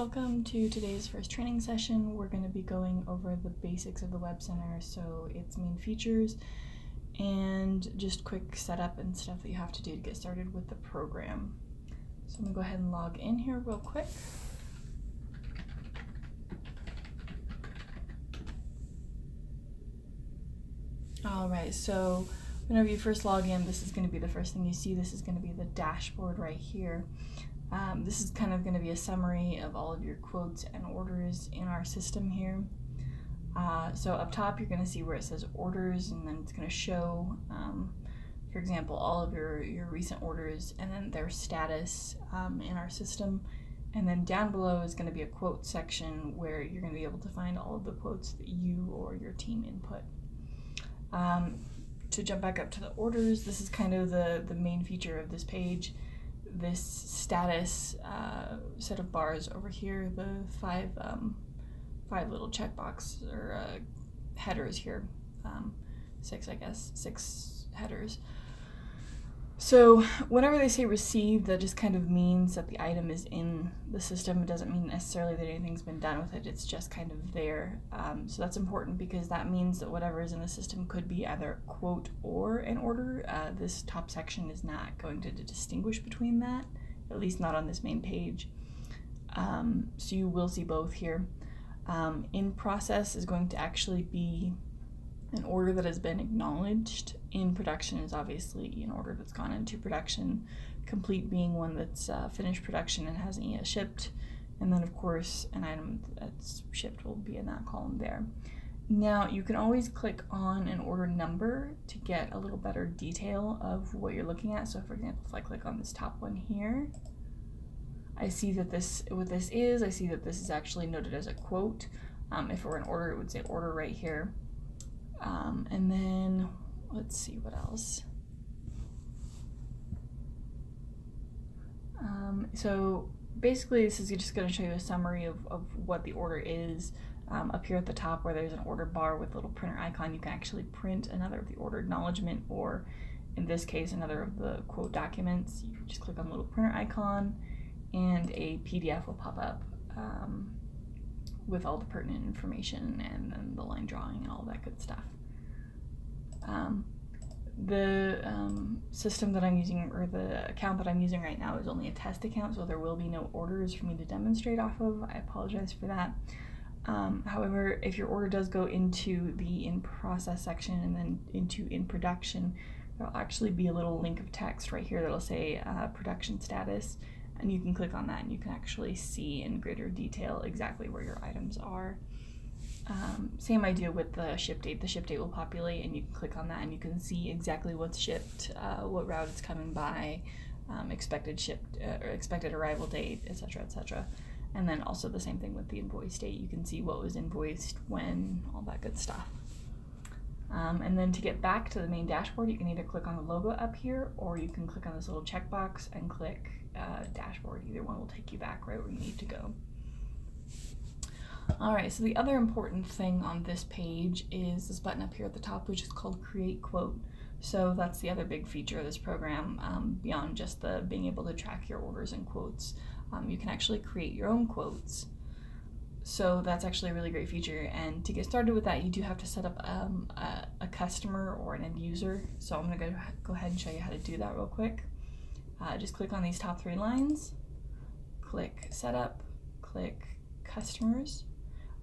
welcome to today's first training session. We're going to be going over the basics of the Web Center, so its main features and just quick setup and stuff that you have to do to get started with the program. So I'm going to go ahead and log in here real quick. Alright, so whenever you first log in, this is going to be the first thing you see. This is going to be the dashboard right here. This is kind of going to be a summary of all of your quotes and orders in our system here. So up top you're going to see where it says orders, and then it's going to show, for example, all of your recent orders and then their status in our system. And then down below is going to be a quote section where you're going to be able to find all of the quotes that you or your team input. To jump back up to the orders, this is kind of the main feature of this page. This status set of bars over here, the five little checkbox or headers here, 6 I guess, 6 headers. So whenever they say received, that just kind of means that the item is in the system. It doesn't mean necessarily that anything's been done with it, it's just kind of there. So that's important because that means that whatever is in the system could be either a quote or an order. This top section is not going to distinguish between that, at least not on this main page. So you will see both here. In process is going to actually be an order that has been acknowledged. In production is obviously an order that's gone into production. Complete being one that's finished production and hasn't yet shipped. And then of course an item that's shipped will be in that column there. Now you can always click on an order number to get a little better detail of what you're looking at. So for example, if I click on this top one here, I see that I see that this is actually noted as a quote. If it were an order, it would say order right here. And then let's see what else. So basically this is just going to show you a summary of what the order is. Up here at the top where there's an order bar with a little printer icon, you can actually print another of the order acknowledgement, or in this case another of the quote documents. You just click on the little printer icon and a PDF will pop up with all the pertinent information and then the line drawing and all that good stuff. The system that I'm using, or the account that I'm using right now, is only a test account, so there will be no orders for me to demonstrate off of. I apologize for that. However, if your order does go into the in process section and then into in production, there'll actually be a little link of text right here that'll say production status, and you can click on that and you can actually see in greater detail exactly where your items are. Same idea with the ship date. The ship date will populate and you can click on that and you can see exactly what's shipped, what route it's coming by, expected arrival date, etc., etc. And then also the same thing with the invoice date. You can see what was invoiced, when, all that good stuff. And then to get back to the main dashboard, you can either click on the logo up here or you can click on this little checkbox and click dashboard. Either one will take you back right where you need to go. Alright, so the other important thing on this page is this button up here at the top, which is called Create Quote. So that's the other big feature of this program, beyond just the being able to track your orders and quotes. You can actually create your own quotes. So that's actually a really great feature, and to get started with that you do have to set up a customer or an end user. So I'm going to go ahead and show you how to do that real quick. Just click on these top 3 lines, click Setup, click Customers,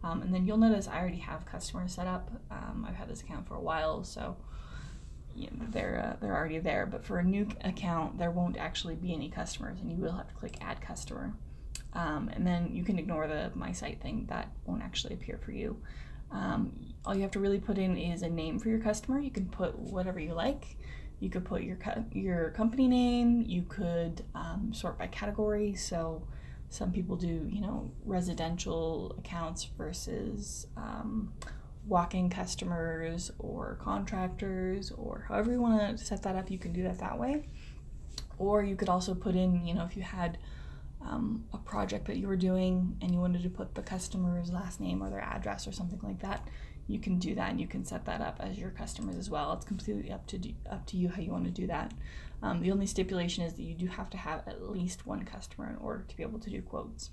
and then you'll notice I already have customers set up. I've had this account for a while, so they're already there. But for a new account, there won't actually be any customers, and you will have to click Add Customer. And then you can ignore the My Site thing. That won't actually appear for you. All you have to really put in is a name for your customer. You can put whatever you like. You could put your company name. You could sort by category. So some people do, residential accounts versus walk-in customers or contractors, or however you want to set that up, you can do that way. Or you could also put in, if you had a project that you were doing and you wanted to put the customer's last name or their address or something like that, you can do that and you can set that up as your customers as well. It's completely up to you how you want to do that. The only stipulation is that you do have to have at least one customer in order to be able to do quotes.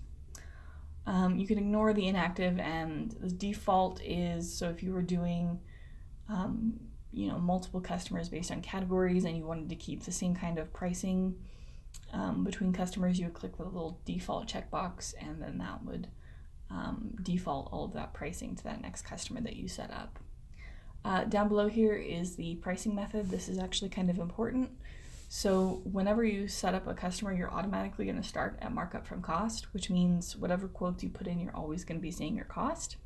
You can ignore the inactive, and the default is, so if you were doing multiple customers based on categories and you wanted to keep the same kind of pricing between customers, you would click the little default checkbox, and then that would default all of that pricing to that next customer that you set up. Down below here is the pricing method. This is actually kind of important. So whenever you set up a customer, you're automatically going to start at markup from cost, which means whatever quotes you put in, you're always going to be seeing your cost.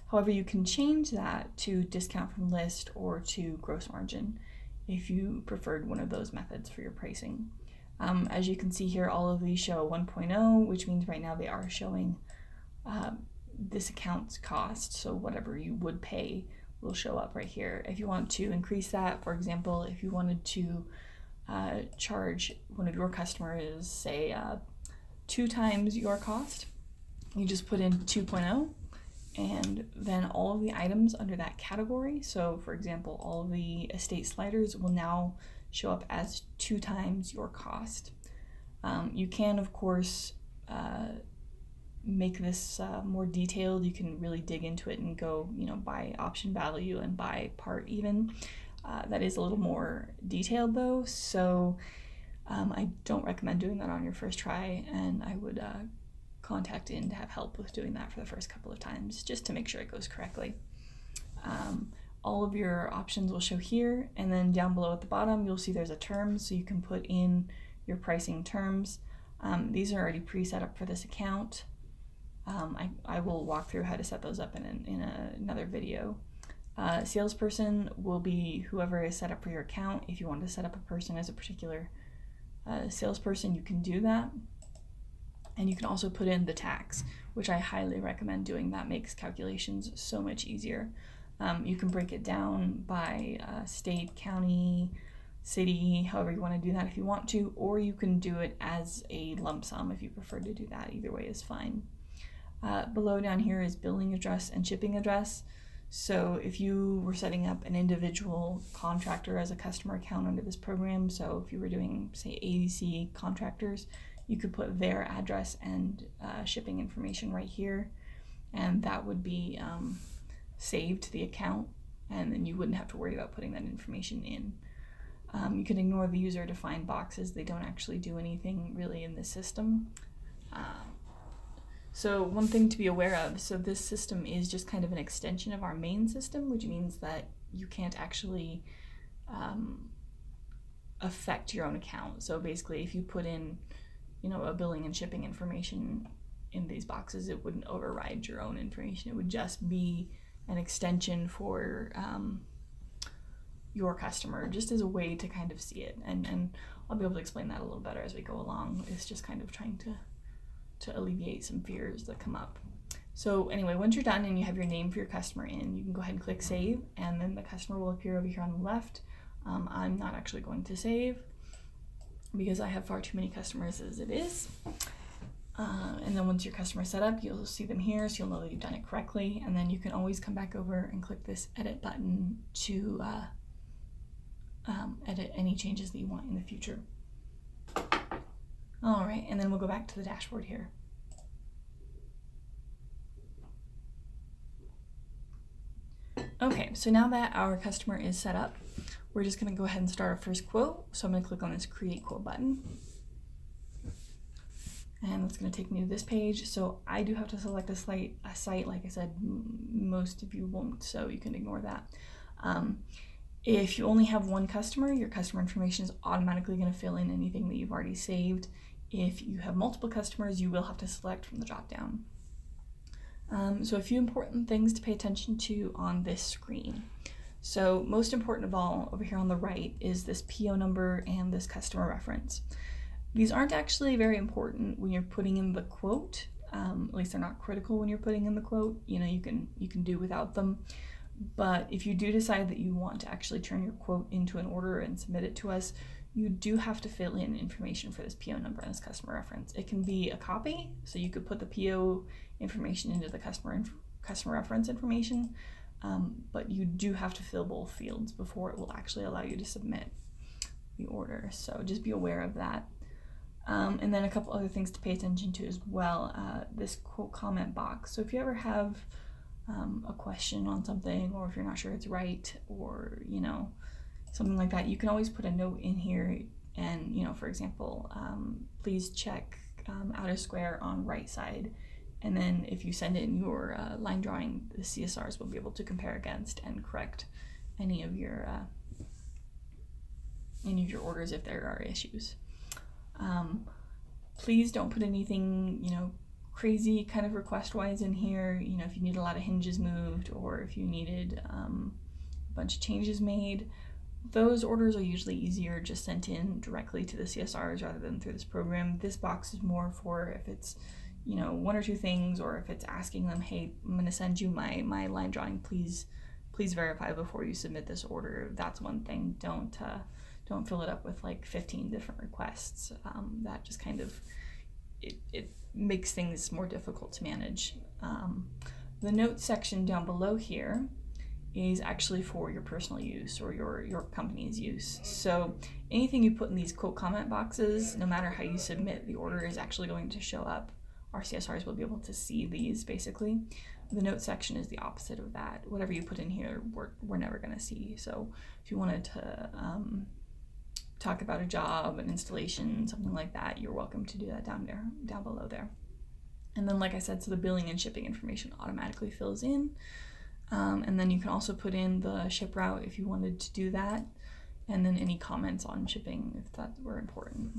However, you can change that to discount from list or to gross margin if you preferred one of those methods for your pricing. As you can see here, all of these show 1.0, which means right now they are showing this account's cost. So whatever you would pay will show up right here. If you want to increase that, for example, if you wanted to charge one of your customers, say 2 times your cost, you just put in 2.0, and then all of the items under that category, so for example, all of the estate sliders will now show up as 2 times your cost. You can, of course, make this more detailed. You can really dig into it and go, by option value and by part even. That is a little more detailed though, so I don't recommend doing that on your first try, and I would contact in to have help with doing that for the first couple of times, just to make sure it goes correctly. All of your options will show here, and then down below at the bottom you'll see there's a term, so you can put in your pricing terms. These are already pre-set up for this account. I will walk through how to set those up in another video. Salesperson will be whoever is set up for your account. If you want to set up a person as a particular salesperson, you can do that. And you can also put in the tax, which I highly recommend doing. That makes calculations so much easier. You can break it down by state, county, city, however you want to do that if you want to, or you can do it as a lump sum if you prefer to do that. Either way is fine. Below down here is billing address and shipping address. So if you were setting up an individual contractor as a customer account under this program, so if you were doing, say, ADC contractors, you could put their address and shipping information right here, and that would be saved to the account, and then you wouldn't have to worry about putting that information in. You can ignore the user-defined boxes. They don't actually do anything really in this system. So one thing to be aware of, so this system is just kind of an extension of our main system, which means that you can't actually affect your own account. So basically, if you put in, a billing and shipping information in these boxes, it wouldn't override your own information. It would just be an extension for your customer, just as a way to kind of see it. And I'll be able to explain that a little better as we go along. It's just kind of trying to alleviate some fears that come up. So anyway, once you're done and you have your name for your customer in, you can go ahead and click save, and then the customer will appear over here on the left. I'm not actually going to save because I have far too many customers as it is. And then once your customer is set up, you'll see them here, so you'll know that you've done it correctly, and then you can always come back over and click this edit button to edit any changes that you want in the future. All right, and then we'll go back to the dashboard here. Okay, so now that our customer is set up, we're just going to go ahead and start our first quote. So I'm going to click on this Create Quote button. And it's going to take me to this page. So I do have to select a site. Like I said, most of you won't, so you can ignore that. If you only have one customer, your customer information is automatically going to fill in anything that you've already saved. If you have multiple customers, you will have to select from the drop-down. So a few important things to pay attention to on this screen. So most important of all, over here on the right, is this PO number and this customer reference. These aren't actually very important when you're putting in the quote. At least they're not critical when you're putting in the quote. You can do without them. But if you do decide that you want to actually turn your quote into an order and submit it to us, you do have to fill in information for this PO number and this customer reference. It can be a copy, so you could put the PO information into the customer reference information, but you do have to fill both fields before it will actually allow you to submit the order. So just be aware of that. And then a couple other things to pay attention to as well. This quote comment box. So if you ever have a question on something, or if you're not sure it's right, or something like that, you can always put a note in here. And for example, please check outer square on right side. And then if you send in your line drawing, the CSRs will be able to compare against and correct any of your orders if there are issues. Please don't put anything, crazy kind of request-wise in here. If you need a lot of hinges moved, or if you needed a bunch of changes made, those orders are usually easier just sent in directly to the CSRs rather than through this program. This box is more for if it's, one or two things, or if it's asking them, hey, I'm going to send you my line drawing, please verify before you submit this order. That's one thing. Don't fill it up with like 15 different requests. That just kind of, it makes things more difficult to manage. The notes section down below here is actually for your personal use or your company's use. So anything you put in these quote comment boxes, no matter how you submit the order, is actually going to show up. Our CSRs will be able to see these basically. The note section is the opposite of that. Whatever you put in here, we're never going to see. So if you wanted to talk about a job, an installation, something like that, you're welcome to do that down below there. And then, like I said, so the billing and shipping information automatically fills in. And then you can also put in the ship route if you wanted to do that, and then any comments on shipping if that were important.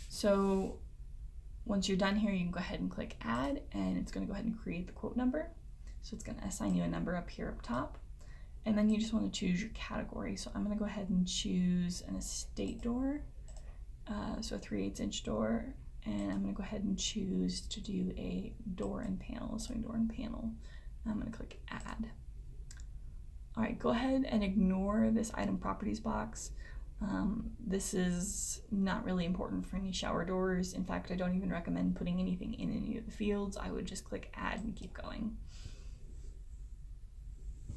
So once you're done here, you can go ahead and click add, and it's going to go ahead and create the quote number. So it's going to assign you a number up here up top, and then you just want to choose your category. So I'm going to go ahead and choose an estate door, so a 3/8 inch door, and I'm going to go ahead and choose to do a door and panel, swing door and panel. I'm going to click add. All right, go ahead and ignore this item properties box. This is not really important for any shower doors. In fact, I don't even recommend putting anything in any of the fields. I would just click add and keep going.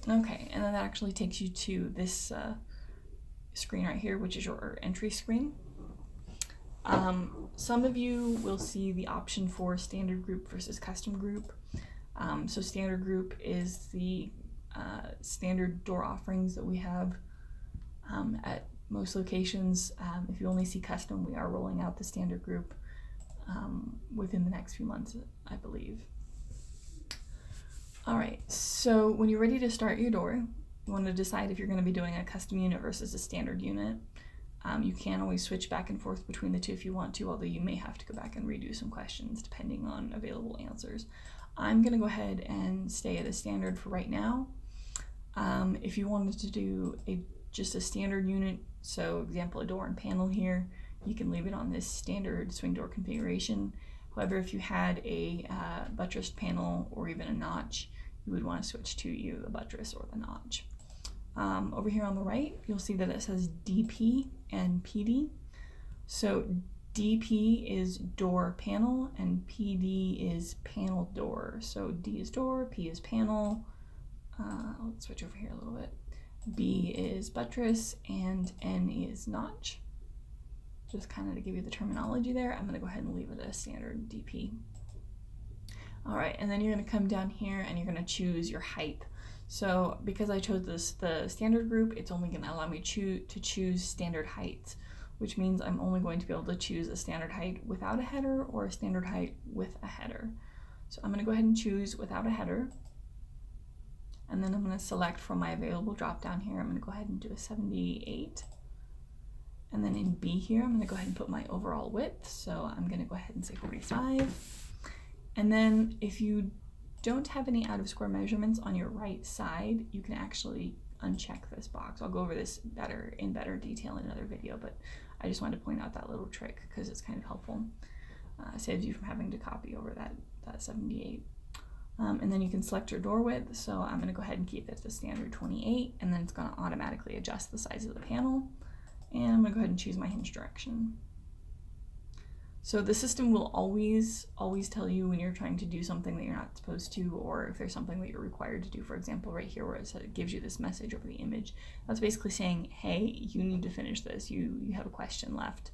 Okay, and then that actually takes you to this screen right here, which is your entry screen. Some of you will see the option for standard group versus custom group. So standard group is the standard door offerings that we have at most locations. If you only see custom, we are rolling out the standard group within the next few months, I believe. All right, so when you're ready to start your door, you want to decide if you're going to be doing a custom unit versus a standard unit. You can always switch back and forth between the two if you want to, although you may have to go back and redo some questions depending on available answers. I'm going to go ahead and stay at a standard for right now. If you wanted to do just a standard unit, so example a door and panel here, you can leave it on this standard swing door configuration. However, if you had a buttressed panel or even a notch, you would want to switch to either the buttress or the notch. Over here on the right, you'll see that it says DP and PD. So DP is door panel and PD is panel door. So D is door, P is panel. Let's switch over here a little bit. B is buttress and N is notch. Just kind of to give you the terminology there, I'm going to go ahead and leave it as standard DP. All right, and then you're going to come down here and you're going to choose your height. So because I chose the standard group, it's only going to allow me to choose standard height, which means I'm only going to be able to choose a standard height without a header or a standard height with a header. So I'm going to go ahead and choose without a header. And then I'm going to select from my available drop down here, I'm going to go ahead and do a 78. And then in B here, I'm going to go ahead and put my overall width. So I'm going to go ahead and say 45. And then if you don't have any out of square measurements on your right side, you can actually uncheck this box. I'll go over this in better detail in another video, but I just wanted to point out that little trick because it's kind of helpful. Saves you from having to copy over that 78. And then you can select your door width. So I'm going to go ahead and keep it the standard 28, and then it's going to automatically adjust the size of the panel. And I'm going to go ahead and choose my hinge direction. So the system will always tell you when you're trying to do something that you're not supposed to, or if there's something that you're required to do. For example, right here where it gives you this message over the image, that's basically saying, hey, you need to finish this. You have a question left.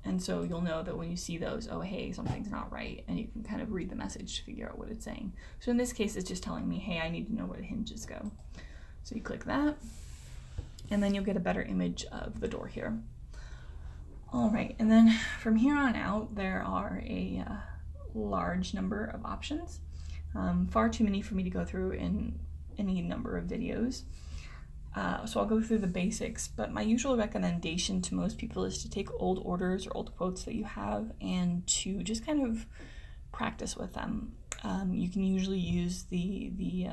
And so you'll know that when you see those, oh, hey, something's not right, and you can kind of read the message to figure out what it's saying. So in this case, it's just telling me, hey, I need to know where the hinges go. So you click that, and then you'll get a better image of the door here. All right, and then from here on out, there are a large number of options. Far too many for me to go through in any number of videos. So I'll go through the basics, but my usual recommendation to most people is to take old orders or old quotes that you have and to just kind of practice with them. You can usually use the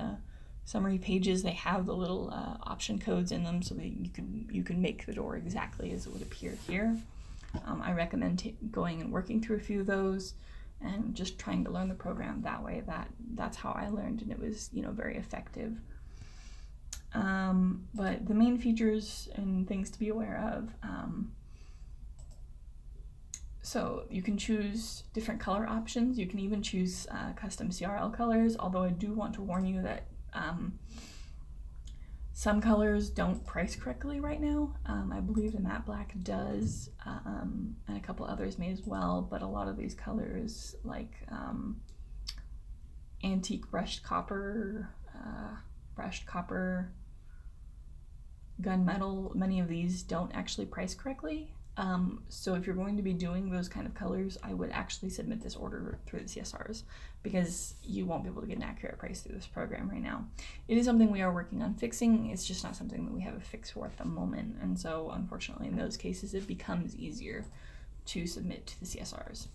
summary pages. They have the little option codes in them so that you can make the door exactly as it would appear here. I recommend going and working through a few of those and just trying to learn the program that way. That's how I learned, and it was, you know, very effective. But the main features and things to be aware of, so you can choose different color options. You can even choose custom CRL colors, although I do want to warn you that some colors don't price correctly right now. I believe the matte black does, and a couple others may as well, but a lot of these colors, like antique brushed copper, gunmetal, many of these don't actually price correctly. So if you're going to be doing those kind of colors, I would actually submit this order through the CSRs, because you won't be able to get an accurate price through this program right now. It is something we are working on fixing. It's just not something that we have a fix for at the moment. And so unfortunately in those cases, it becomes easier to submit to the CSRs.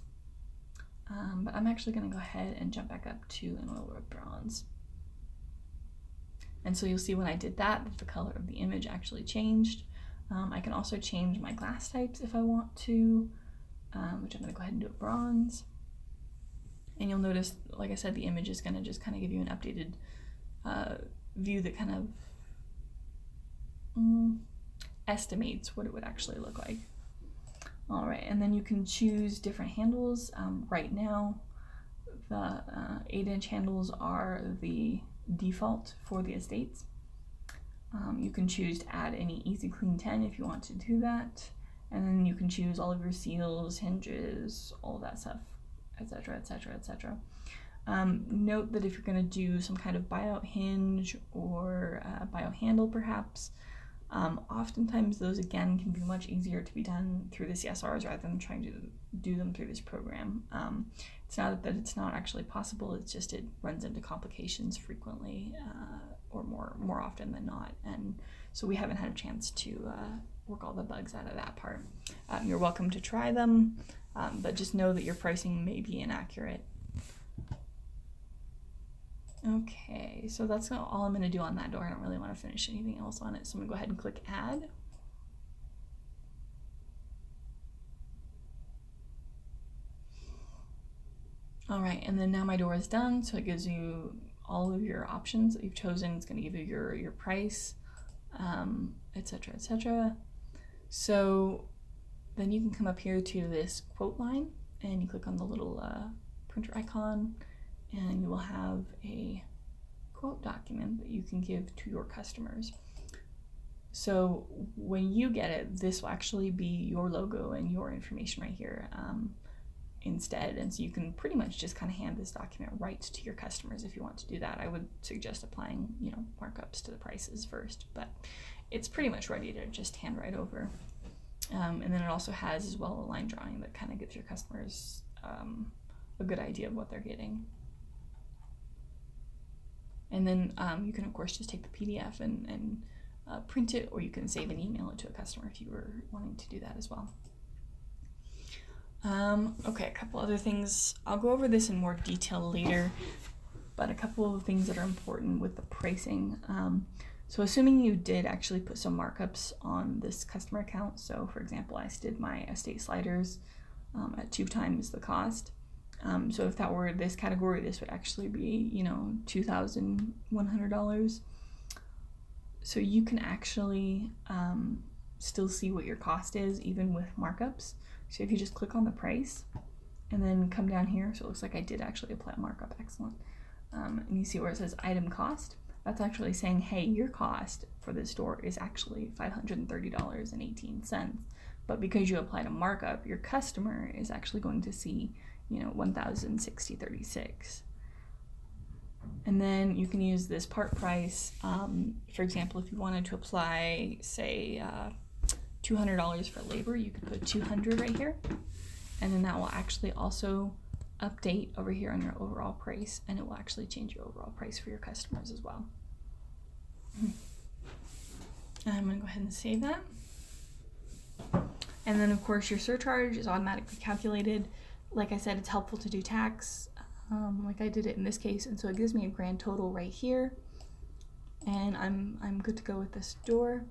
But I'm actually gonna go ahead and jump back up to an oil red bronze. And so you'll see when I did that the color of the image actually changed. I can also change my glass types if I want to, which I'm gonna go ahead and do a bronze. And you'll notice, like I said, the image is gonna just kind of give you an updated view that kind of estimates what it would actually look like. All right, and then you can choose different handles. Right now, the 8-inch handles are the default for the estates. You can choose to add any Easy Clean 10 if you want to do that, and then you can choose all of your seals, hinges, all of that stuff, etc., etc., etc. Note that if you're going to do some kind of buyout hinge or buyout handle perhaps, oftentimes those again can be much easier to be done through the CSRs rather than trying to do them through this program. It's not that it's not actually possible, it's just it runs into complications frequently, or more often than not, and so we haven't had a chance to work all the bugs out of that part. You're welcome to try them, but just know that your pricing may be inaccurate. Okay, so that's all I'm going to do on that door. I don't really want to finish anything else on it, so I'm going to go ahead and click Add. All right, and then now my door is done, so it gives you all of your options that you've chosen. It's going to give you your price, etc., etc. So then you can come up here to this quote line, and you click on the little printer icon, and you will have a quote document that you can give to your customers. So when you get it, this will actually be your logo and your information right here instead. And so you can pretty much just kind of hand this document right to your customers if you want to do that. I would suggest applying, you know, markups to the prices first, but it's pretty much ready to just hand right over. And then it also has as well a line drawing that kind of gives your customers a good idea of what they're getting. And then you can of course just take the PDF and print it, or you can save and email it to a customer if you were wanting to do that as well. Okay, a couple other things. I'll go over this in more detail later, but a couple of things that are important with the pricing. So assuming you did actually put some markups on this customer account, so for example, I did my estate sliders at 2 times the cost. So if that were this category, this would actually be, you know, $2,100. So you can actually still see what your cost is even with markups. So if you just click on the price and then come down here, so it looks like I did actually apply a markup, excellent. And you see where it says item cost. that's actually saying, hey, your cost for this door is actually $530.18. But because you applied a markup, your customer is actually going to see, $1,060.36. And then you can use this part price. For example, if you wanted to apply, say, $200 for labor, you could put $200 right here. And then that will actually also update over here on your overall price, and it will actually change your overall price for your customers as well. I'm going to go ahead and save that. And then, of course, your surcharge is automatically calculated. Like I said, it's helpful to do tax, like I did it in this case, and so it gives me a grand total right here. And I'm good to go with this door.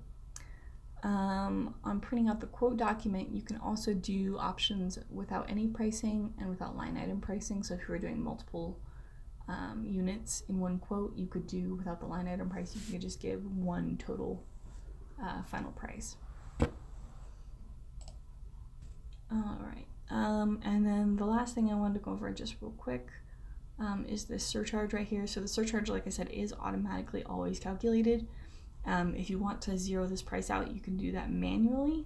I'm printing out the quote document. You can also do options without any pricing and without line item pricing. So if you were doing multiple units in one quote, you could do without the line item price. You could just give one total final price. All right. And then the last thing I wanted to go over just real quick is this surcharge right here. So the surcharge, like I said, is automatically always calculated. If you want to zero this price out, you can do that manually,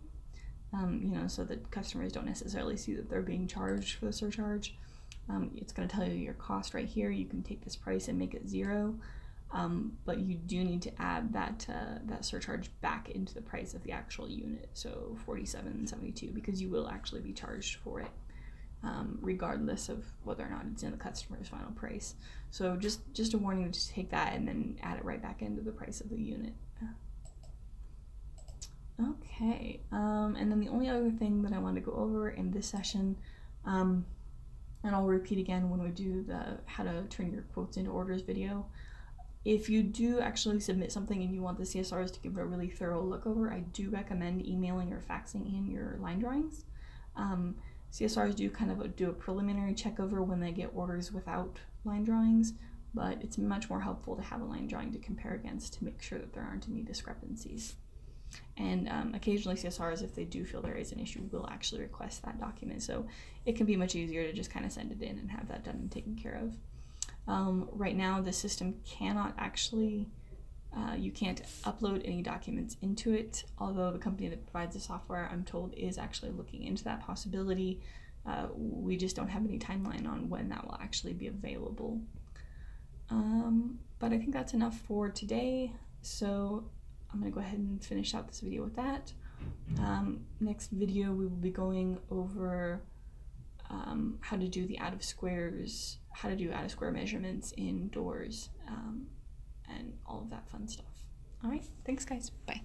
so that customers don't necessarily see that they're being charged for the surcharge. It's going to tell you your cost right here. You can take this price and make it 0, but you do need to add that surcharge back into the price of the actual unit, so $47.72, because you will actually be charged for it, regardless of whether or not it's in the customer's final price. So just a warning to take that and then add it right back into the price of the unit. Okay, and then the only other thing that I wanted to go over in this session, and I'll repeat again when we do the how to turn your quotes into orders video. If you do actually submit something and you want the CSRs to give it a really thorough look over, I do recommend emailing or faxing in your line drawings. CSRs do kind of do a preliminary check over when they get orders without line drawings, but it's much more helpful to have a line drawing to compare against to make sure that there aren't any discrepancies. And occasionally CSRs, if they do feel there is an issue, will actually request that document. So it can be much easier to just kind of send it in and have that done and taken care of. Right now, the system cannot actually, you can't upload any documents into it, although the company that provides the software, I'm told, is actually looking into that possibility. We just don't have any timeline on when that will actually be available. But I think that's enough for today, so I'm going to go ahead and finish out this video with that. Next video, we will be going over how to do the how to do out of square measurements in doors, and all of that fun stuff. All right, thanks guys, bye.